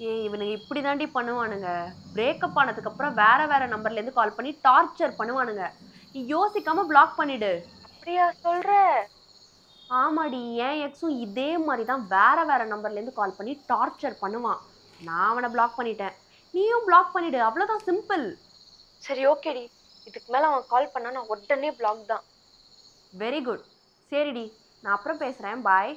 ஏய் இவனுங்க இப்படி தாண்டி பண்ணுவானுங்க. பிரேக்கப் ஆனதுக்கு அப்புறம் வேற வேற நம்பர்ல இருந்து கால் பண்ணி டார்ச்சர் பண்ணுவானுங்க. நீ யோசிக்காம பிளாக் பண்ணிடு. அப்படியா சொல்ற? ஆமாடி, என் எக்ஸும் இதே மாதிரி தான் வேற வேற நம்பர்ல இருந்து கால் பண்ணி டார்ச்சர் பண்ணுவான். நான் அவனை பிளாக் பண்ணிட்டேன். நீயும் பிளாக் பண்ணிடு, அவ்வளவுதான், சிம்பிள். சரி ஓகேடி, இதுக்கு மேல அவன் கால் பண்ணா நான் உடனே பிளாக் தான். Very good. சரிடி, நான் அப்புறம் பேசுறேன். பாய்.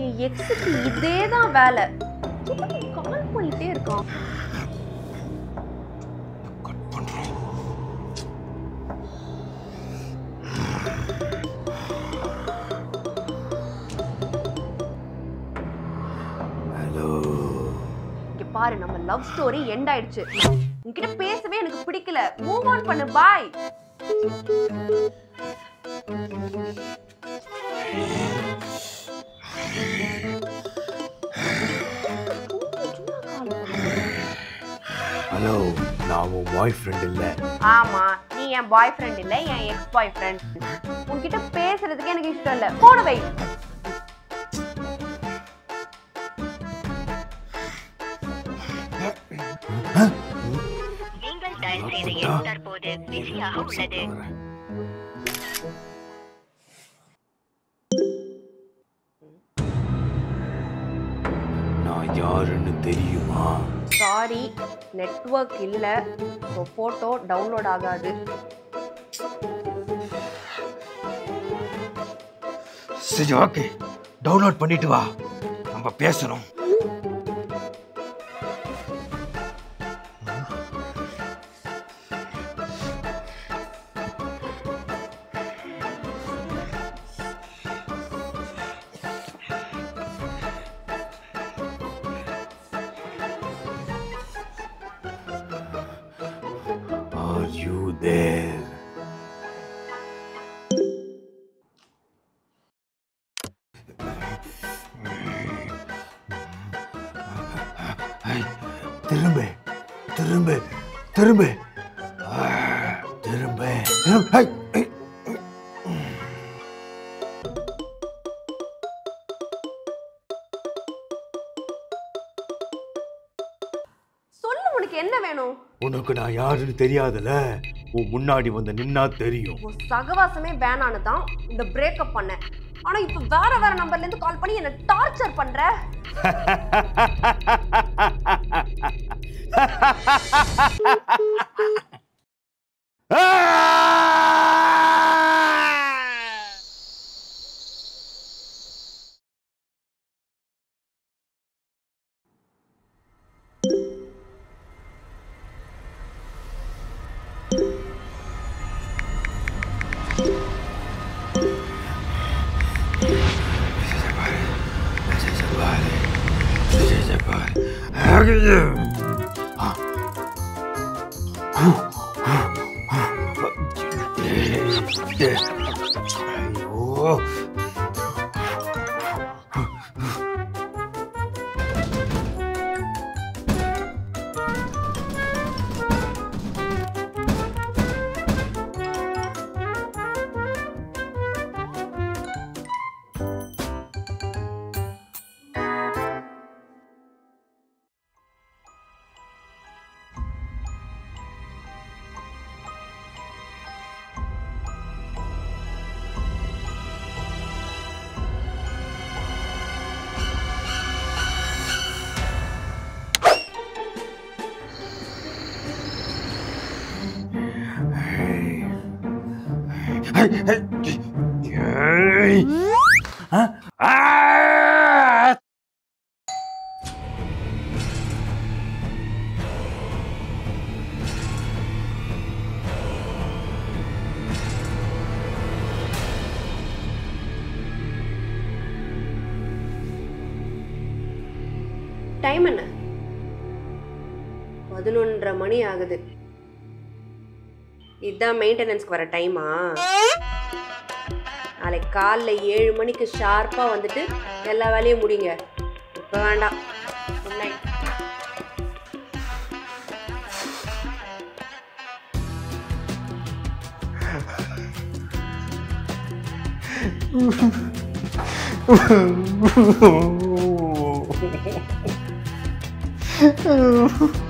என் எக்ஸுக்கு இதே தான் வேலை. கால் பண்ணிட்டே இருக்கான். இங்க பாரு, நம்ம லவ் ஸ்டோரி எண்ட் ஆயிடுச்சு. உன்கிட்ட பேசவே எனக்கு பிடிக்கல. மூவ் ஆன் பண்ணு. பாய். ஹலோ, நான் உன் பாய் ஃப்ரெண்ட் இல்ல. ஆமா, நீ என் பாய் ஃப்ரெண்ட் இல்ல, என் எக்ஸ் பாய் ஃப்ரெண்ட். உன்கிட்ட பேசுறதுக்கு எனக்கு இஷ்டம் இல்ல. போன வை. நீங்கள் டயல் செய்த எண் தற்போது பிஸியாக உள்ளது. நான் யாருன்னு தெரியுமா? சாரி, நெட்வொர்க் இல்ல. போட்டோ டவுன்லோட் ஆகாது. சரி ஓகே, டவுன்லோட் பண்ணிட்டு வா, நம்ம பேசணும். Are you there? திரும்ப திரும்ப திரும்ப திரும்ப சொல்லு, உனக்கு என்ன வேணும்? உனக்கு நான் யாருன்னு தெரியாதுல, உன் முன்னாடி வந்து நின்னா தெரியும். உன் சகவாசமே வேணான்னு தான் இந்த பிரேக்கப் பண்ணேன். ஆனா இப்ப வேற வேற நம்பர்ல இருந்து கால் பண்ணி என்ன டார்ச்சர் பண்ற. ஐயோ, டைம் என்ன? 11:30 மணி ஆகுது. இதுதான் மெயின்டெனன்ஸ்க்கு வர டைமா? நாளைக்கு காலைல 7 மணிக்கு ஷார்ப்பா வந்துட்டு எல்லா வேலையும் முடிங்க. இப்போ வேண்டாம். Good night. Oh